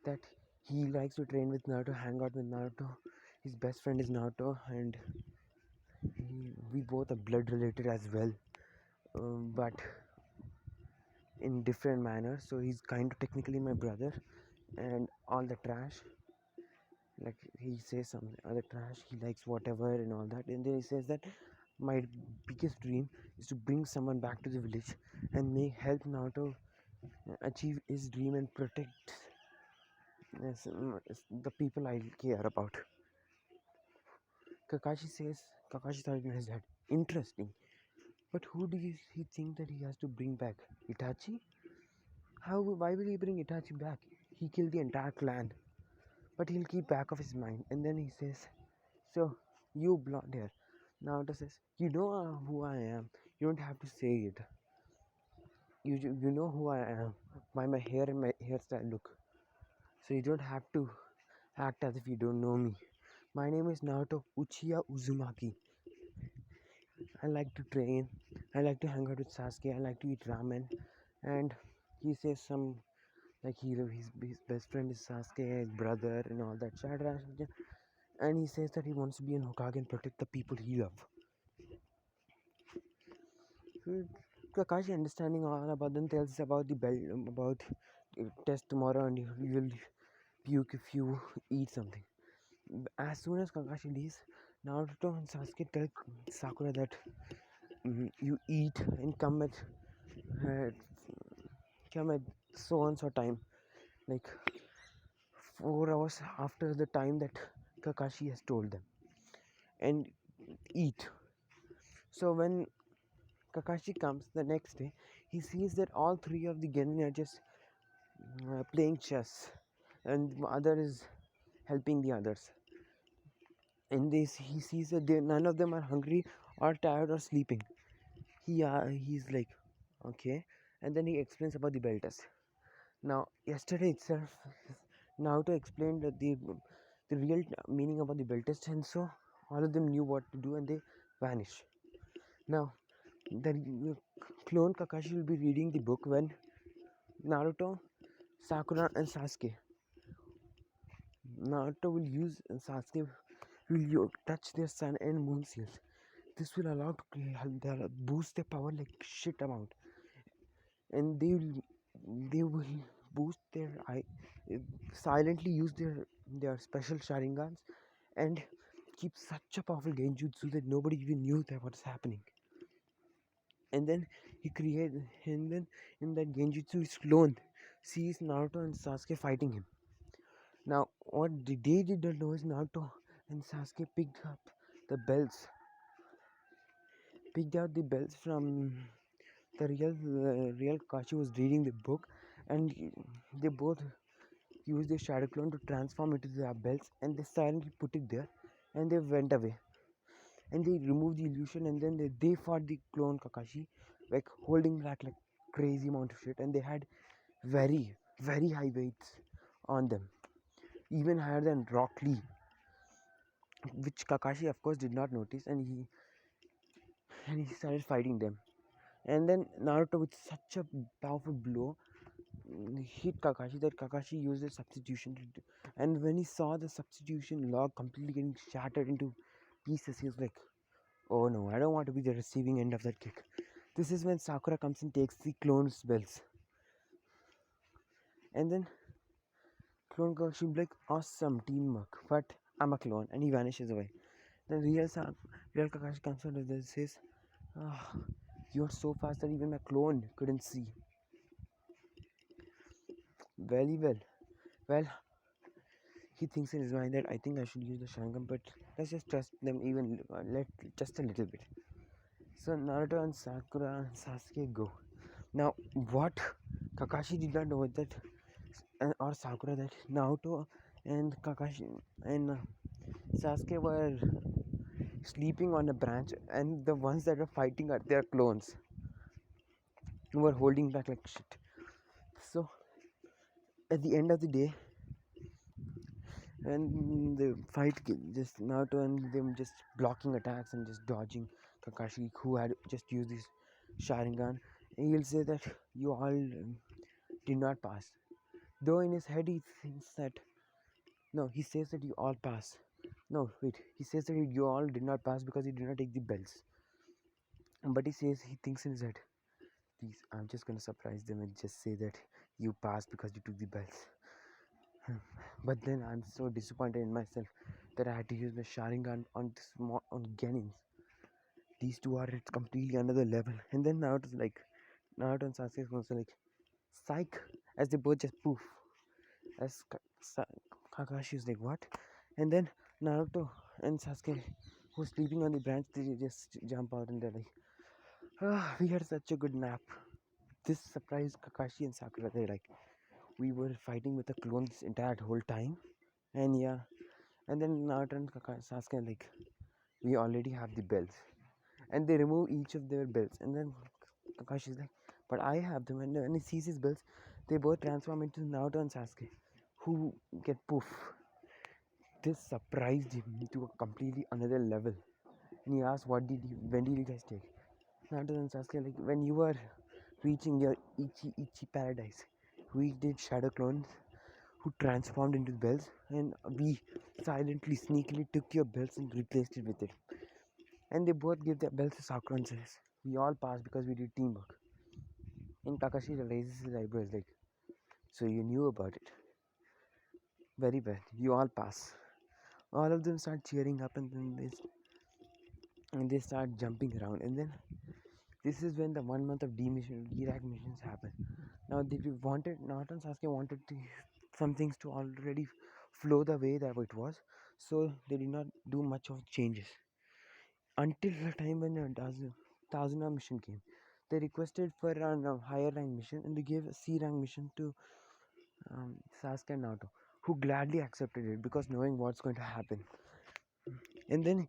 that he likes to train with Naruto, hang out with Naruto. His best friend is Naruto, and we both are blood related as well, but in different manners. So he's kind of technically my brother, and all the trash. Like he says some other trash, he likes whatever and all that, and then he says that my biggest dream is to bring someone back to the village and may help Naruto achieve his dream and protect the people I care about. Kakashi thought in his head, interesting. But who do he think that he has to bring back? Itachi? Why will he bring Itachi back? He killed the entire clan. But he'll keep back of his mind. And then he says, so, you blonde hair. Naruto says, you know who I am. You don't have to say it. You know who I am by my hair and my hairstyle look. So you don't have to act as if you don't know me. My name is Naruto Uchiha Uzumaki. I like to train. I like to hang out with Sasuke. I like to eat ramen. And he says some like his best friend is Sasuke, his brother, and all that. And he says that he wants to be an Hokage and protect the people he loves. So, Kakashi, understanding all about them, tells about the belt, about test tomorrow, and you will puke if you eat something. As soon as Kakashi leaves, Naruto and Sasuke tell Sakura that you eat and uh, come at so and so time, like 4 hours after the time that Kakashi has told them, and eat. So when Kakashi comes the next day, he sees that all three of the Genin are just playing chess, and the other is helping the others. In this, he sees that none of them are hungry or tired or sleeping. He's like, okay, and then he explains about the belt test. Now, yesterday itself, Naruto explained that the real meaning about the belt test, and so all of them knew what to do, and they vanish. Now, the clone Kakashi will be reading the book when Naruto, Sakura, and Sasuke. Naruto will use and Sasuke will touch their sun and moon seals. This will allow to boost their power like shit amount, and they will boost their silently use their special Sharingans and keep such a powerful genjutsu that nobody even knew that what's happening. And then and then in that genjutsu, his clone sees Naruto and Sasuke fighting him. Now, what they did not know is Naruto and Sasuke picked out the belts from the real Kashi was reading the book, and they both used their shadow clone to transform into their belts, and they silently put it there, and they went away, and they removed the illusion, and then they fought the clone Kakashi, like holding back like crazy amount of shit, and they had very very high weights on them, even higher than Rock Lee, which Kakashi of course did not notice, and he started fighting them. And then Naruto, with such a powerful blow, hit Kakashi that Kakashi used the substitution and when he saw the substitution log completely getting shattered into pieces, he was like, "Oh no, I don't want to be the receiving end of that kick." This is when Sakura comes and takes the clone's bells, and then clone girl she'll be like, "Awesome teamwork," but I'm a clone, and he vanishes away. Then real Kakashi comes out and says, "Ah, you're so fast that even my clone couldn't see." Very well. Well, he thinks in his mind that I think I should use the Sharingan, but let's just trust them even let just a little bit. So Naruto and Sakura and Sasuke go. Now, what Kakashi did not know that, or Sakura, that Naruto and Kakashi and Sasuke were sleeping on a branch, and the ones that were fighting are their clones who were holding back like shit. So, at the end of the day, and the fight just Naruto and them just blocking attacks and just dodging Kakashi, who had just used this Sharingan, and he'll say that you all did not pass. Though in his head he thinks that no, he says that you all pass. No, wait, he says that you all did not pass because you did not take the bells. But he says he thinks in his head, please, I'm just gonna surprise them and just say that you passed because you took the bells. But then I'm so disappointed in myself that I had to use my Sharingan on on Genins. These two are at completely another level. And then Naruto and Sasuke is also like psych as they both just poof. As Kakashi is like what? And then Naruto and Sasuke who's sleeping on the branch, they just jump out and they're like, ah, we had such a good nap. This surprised Kakashi and Sakura. They're like, we were fighting with the clones this entire whole time. And yeah, and then Naruto and Sasuke like, we already have the bells, and they remove each of their bells, and then Kakashi is like, but I have them, and when he sees his bells, they both transform into Naruto and Sasuke, who get poof. This surprised him to a completely another level, and he asked, when did you guys take? Naruto and Sasuke like, when you were reaching your Ichi paradise, we did shadow clones who transformed into bells, and we silently, sneakily took your bells and replaced it with it. And they both give their bells to Sakura and says, we all passed because we did teamwork. And Kakashi raises his eyebrows like, so you knew about it. Very well, you all pass. All of them start cheering up and then they start jumping around. And then this is when the 1 month of Dirac missions happen. Now they wanted, Naruto and Sasuke wanted some things to already flow the way that it was. So they did not do much of changes. Until the time when the Tazuna mission came. They requested for a higher rank mission and they gave a C rank mission to Sasuke and Naruto, who gladly accepted it because knowing what's going to happen. And then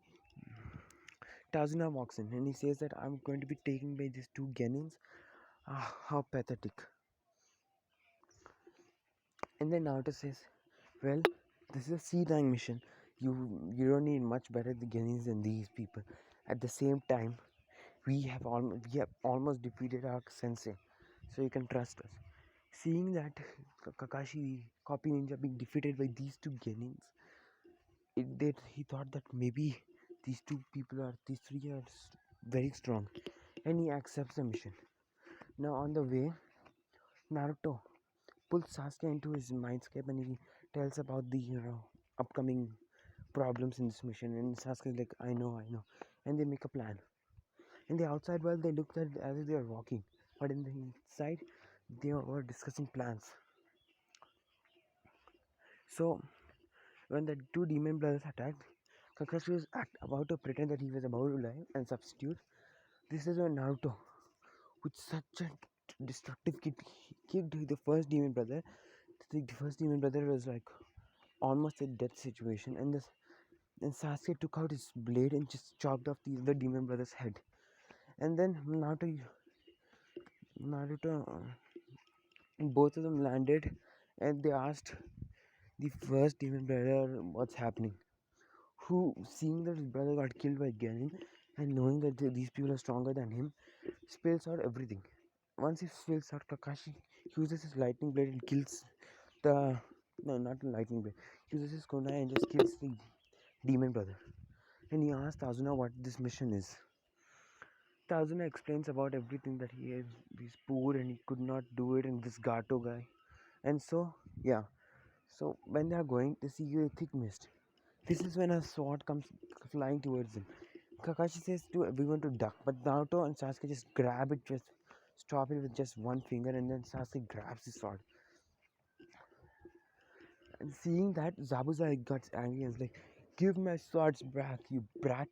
Tazuna walks in and he says that I'm going to be taken by these two Genins. Ah, how pathetic. And then Naruto says, well, this is a C rank mission. You don't need much better the Genins than these people. At the same time, we have almost defeated our sensei, so you can trust us. Seeing that Kakashi Copy Ninja being defeated by these two Genins, he thought that maybe these three are very strong, and he accepts the mission. Now on the way, Naruto pulls Sasuke into his mindscape and he tells about the upcoming problems in this mission. And Sasuke is like, I know, and they make a plan. In the outside world, they looked at as if they were walking, but in the inside, they were discussing plans. So when the two demon brothers attacked, Kakashi was about to pretend that he was about to lie and substitute. This is when Naruto, with such a destructive kick, kicked the first demon brother. The first demon brother was like almost a death situation, and Sasuke took out his blade and just chopped off the other demon brother's head. And then Naruto, both of them landed, and they asked the first demon brother what's happening. Who, seeing that his brother got killed by Genin, and knowing that these people are stronger than him, spills out everything. Once he spills out, Kakashi uses his lightning blade and kills the no, not the lightning blade. Uses his kunai and just kills the demon brother. And he asks Tazuna what this mission is. Tazuna explains about everything that he's poor and he could not do it, and this Gato guy. And so yeah, so when they are going, they see a thick mist. This is when a sword comes flying towards him. Kakashi says to everyone to duck, but Naruto and Sasuke just grab it, just stop it with just one finger, and then Sasuke grabs his sword. And seeing that, Zabuza gets angry and is like, "Give my swords back, you brat!"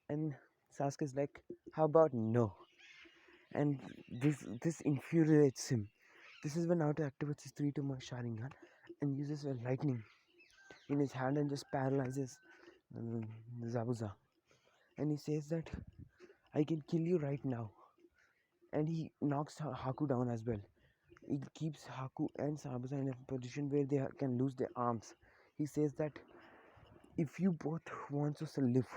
And Sasuke's like, "How about no?" And this infuriates him. This is when Naruto activates his 3 to Mark Sharingan and uses a lightning in his hand and just paralyzes um, Zabuza. And he says that I can kill you right now. And he knocks Haku down as well. It keeps Haku and Zabuza in a position where they can lose their arms. He says that if you both want to live,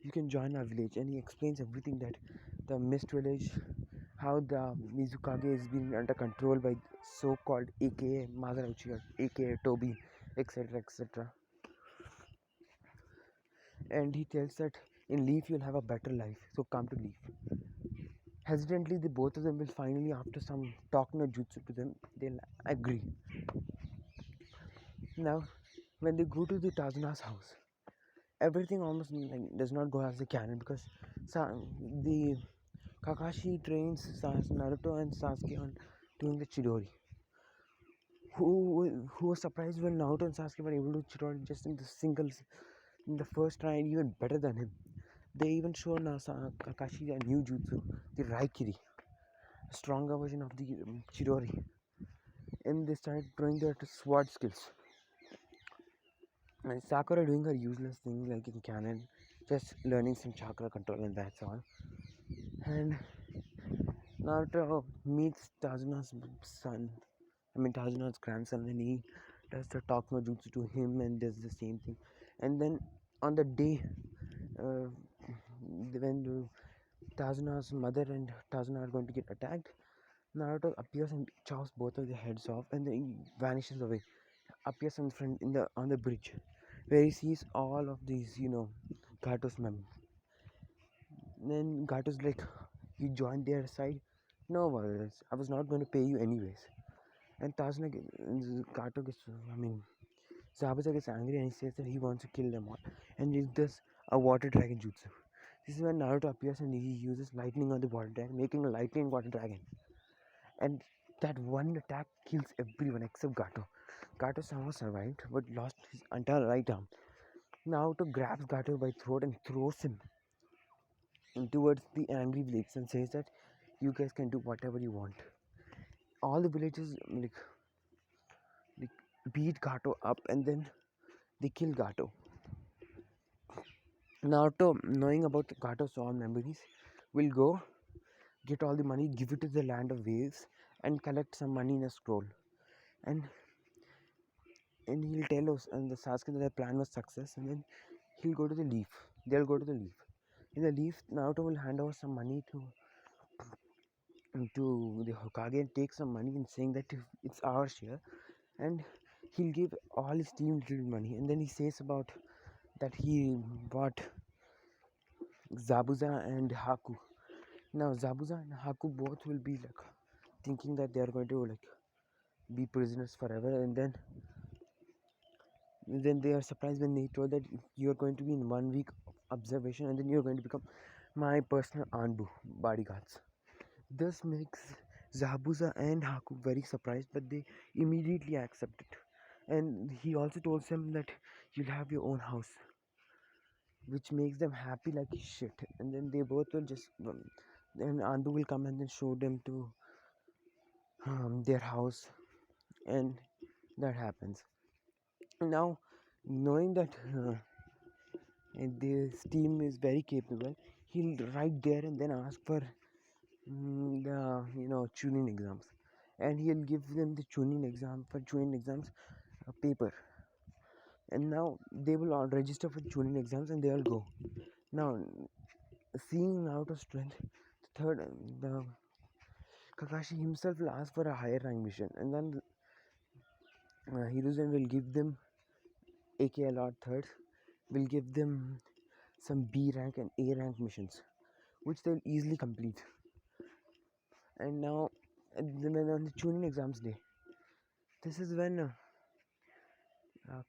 you can join our village. And he explains everything, that the mist village, how the Mizukage is being under control by so-called aka Magarauchi, aka Toby, etc, etc. And he tells that in Leaf you'll have a better life, so come to Leaf. Hesitantly, the both of them will finally, after some talk no jutsu to them, they'll agree. Now, when they go to the Tazuna's house, everything almost like does not go as a canon, because the Kakashi trains Naruto and Sasuke on doing the Chidori. Who was surprised when Naruto and Sasuke were able to Chidori just in the singles in the first try, and even better than him. They even show Kakashi a new jutsu, the Raikiri, a stronger version of the Chidori. And they started throwing their sword skills. And Sakura doing her useless thing like in canon, just learning some chakra control, and that's all. And Naruto meets Tazuna's son, Tazuna's grandson, and he does the talk no jutsu to him and does the same thing. And then on the day uh, when Tazuna's mother and Tazuna are going to get attacked, Naruto appears and chops both of their heads off, and then he vanishes away. Appears in front on the bridge, where he sees all of these, Gato's men. Then Gato's like, "You joined their side." "No, worries. I was not going to pay you anyways." And Tazuna, Gato gets, Zabuza gets angry and he says that he wants to kill them all, and he does a water dragon jutsu. This is when Naruto appears and he uses lightning on the water dragon, making a lightning water dragon. And that one attack kills everyone except Gato. Gato somehow survived but lost his entire right arm. Naruto grabs Gato by throat and throws him towards the angry village and says that you guys can do whatever you want. All the villagers like beat Gato up and then they kill Gato. Naruto, knowing about Gato's all memories, will go get all the money, give it to the land of waves, and collect some money in a scroll. And he'll tell us and the Sasuke that their plan was success, and then he'll go to the leaf. They'll go to the leaf. In the leaf, Naruto will hand over some money to the Hokage and take some money and saying that it's our share, and he'll give all his team little money, and then he says about that he bought Zabuza and Haku. Now Zabuza and Haku both will be like thinking that they are going to like be prisoners forever, and then they are surprised when they told that you're going to be in 1 week observation, and then you're going to become my personal Anbu bodyguards. This makes Zabuza and Haku very surprised, but they immediately accept it. And he also told them that you'll have your own house, which makes them happy like shit. And then they both will just then Anbu will come and then show them to their house, and that happens. Now, knowing that this team is very capable, he'll right there and then ask for the tuning exams, and he'll give them the tuning exam for tuning exams paper, and now they will all register for tuning exams and they'll go. Now, seeing Naruto's strength, the third the Kakashi himself will ask for a higher rank mission, and then Hiruzen will give them AK Lord Third, will give them some B rank and A rank missions, which they'll easily complete. And now, when on the tuning exams day, this is when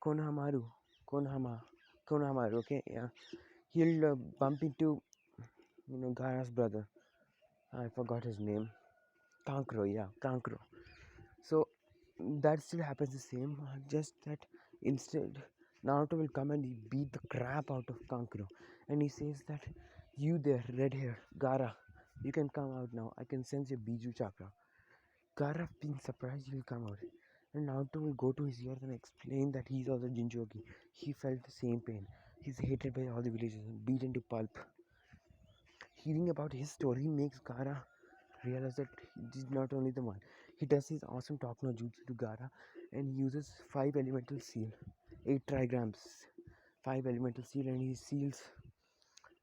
Konohamaru, Konohama, Konohamaru, okay, yeah, he'll bump into Gaara's brother. I forgot his name. Kankro, yeah, Kankro. So that still happens the same, just that instead Naruto will come and he beat the crap out of Kankuro, and he says that, you there, red hair, Gara, you can come out now. I can sense your Biju chakra. Gara, being surprised, he'll come out, and Naruto will go to his ears and explain that he's also Jinchogi. He felt the same pain. He's hated by all the villagers and beaten to pulp. Hearing about his story makes Gara realize that he's not only the one. He does his awesome talk no jutsu to Gara, and he uses 5 elemental seal, 8 trigrams, 5 elemental seal, and he seals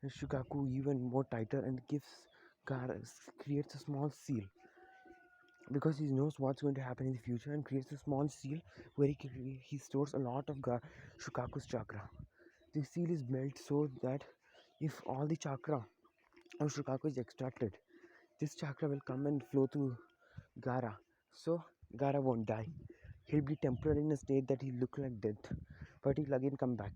Shukaku even more tighter and creates a small seal, because he knows what's going to happen in the future, and creates a small seal where he stores a lot of Shukaku's chakra. The seal is built so that if all the chakra of Shukaku is extracted, this chakra will come and flow through Gara, so Gara won't die. He'll be temporarily in a state that he'll look like death, but he'll again come back.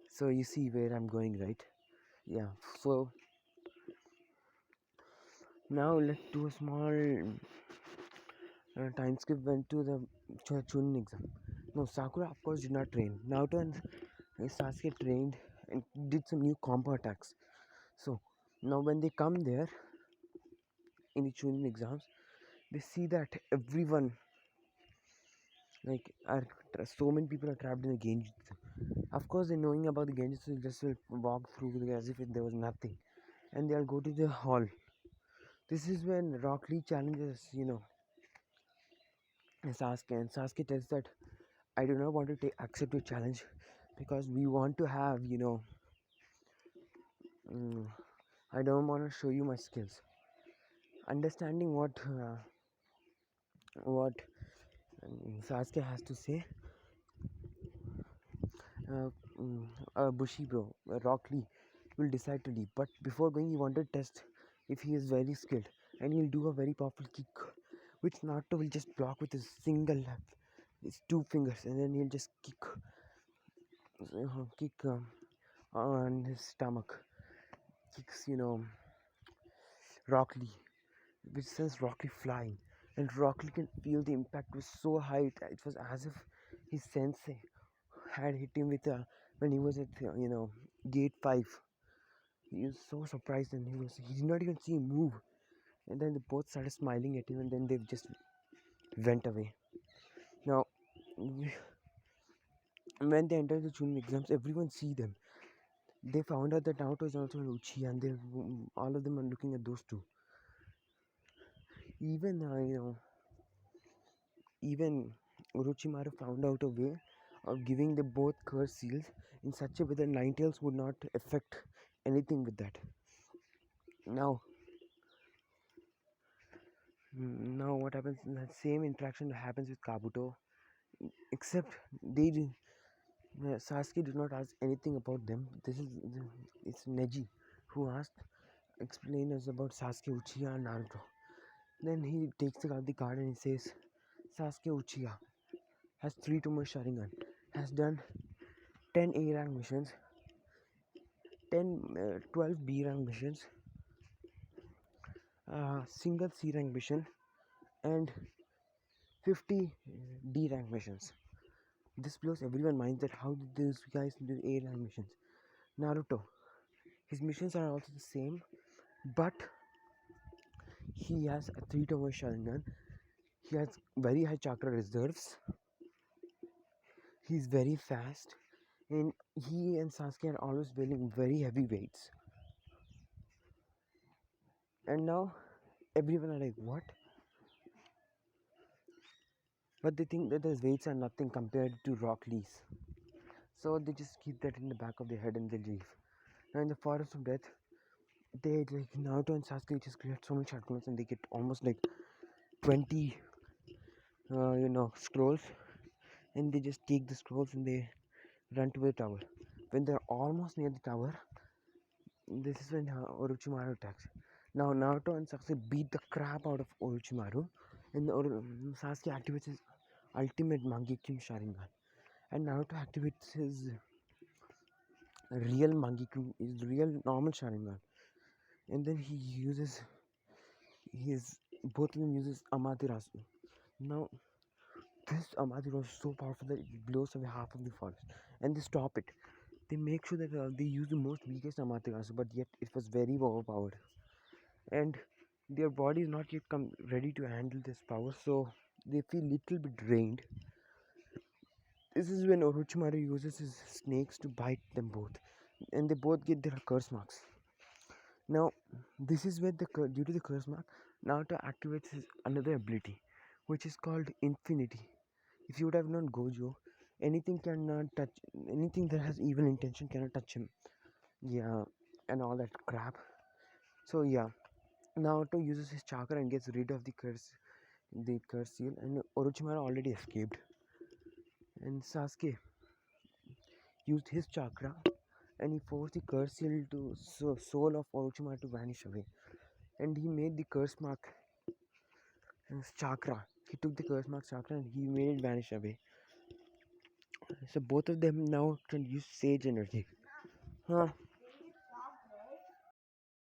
So you see where I'm going, right? Yeah. So now let's do a small time skip. Went to the Chunin exam. No, Sakura of course did not train. Naruto and Sasuke trained and did some new combo attacks. So now when they come there in the Chunin exams, they see that everyone, like, so many people are trapped in the Genjutsu. Of course, they knowing about the Genjutsu, they just will walk through as if there was nothing, and they'll go to the hall. This is when Rock Lee challenges, Sasuke, and Sasuke tells that, I do not want to accept your challenge, because we want to have, I don't want to show you my skills. Understanding what Sasuke has to say, uh, Bushido, Rock Lee, will decide to leave. But before going, he wanted to test if he is very skilled, and he'll do a very powerful kick, which Naruto will just block with his his 2 fingers, and then he'll just kick on his stomach. Kicks, Rock Lee, which sends Rock Lee flying, and Rock Lee can feel the impact was so high. It was as if his sensei had hit him with when he was at gate 5. He was so surprised, and he did not even see him move. And then they both started smiling at him, and then they just went away. Now, when they entered the Chunin exams, everyone see them. They found out that Naruto is also an Uchiha, and they all of them are looking at those two. Even even Orochimaru found out a way of giving them both curse seals in such a way that Ninetales would not affect anything with that. Now, what happens? That same interaction happens with Kabuto, except Sasuke did not ask anything about them. It's Neji who asked, explain us about Sasuke, Uchiha, and Naruto. Then he takes out the card and he says, Sasuke Uchiha has 3 tumor Sharingan, has done 10 A rank missions, 12 B rank missions, single C rank mission, and 50 D rank missions. This blows everyone's mind that how did these guys do A rank missions. Naruto, his missions are also the same, but he has a 3 tumor Sharingan. He has very high chakra reserves. He's very fast, and he and Sasuke are always wearing very heavy weights. And now everyone are like, what? But they think that those weights are nothing compared to Rock Lee's. So they just keep that in the back of their head and they leave. Now in the Forest of Death, they like Naruto and Sasuke just create so many shotguns and they get almost like 20 scrolls, and they just take the scrolls and they run to the tower. When they're almost near the tower, this is when Orochimaru attacks. Now Naruto and Sasuke beat the crap out of Orochimaru, and Sasuke activates his ultimate Mangekyou Sharingan, and Naruto activates his real Mangekyou, his real normal Sharingan, and then he uses his both of them uses Amaterasu. Now this Amaterasu is so powerful that it blows away half of the forest, and they stop it. They make sure that they use the most weakest Amaterasu, but yet it was very overpowered, and their body is not yet come ready to handle this power, so they feel little bit drained. This is when Orochimaru uses his snakes to bite them both, and they both get their curse marks. Now, this is where due to the curse mark, Naruto activates his another ability, which is called Infinity. If you would have known Gojo, anything cannot touch anything that has evil intention cannot touch him. Yeah, and all that crap. So yeah, Naruto uses his chakra and gets rid of the curse seal, and Orochimaru already escaped. And Sasuke used his chakra and he forced the curse seal to soul of Orochimaru to vanish away. And he made the curse mark as chakra. He took the curse mark chakra and he made it vanish away. So both of them now can use sage energy. Huh.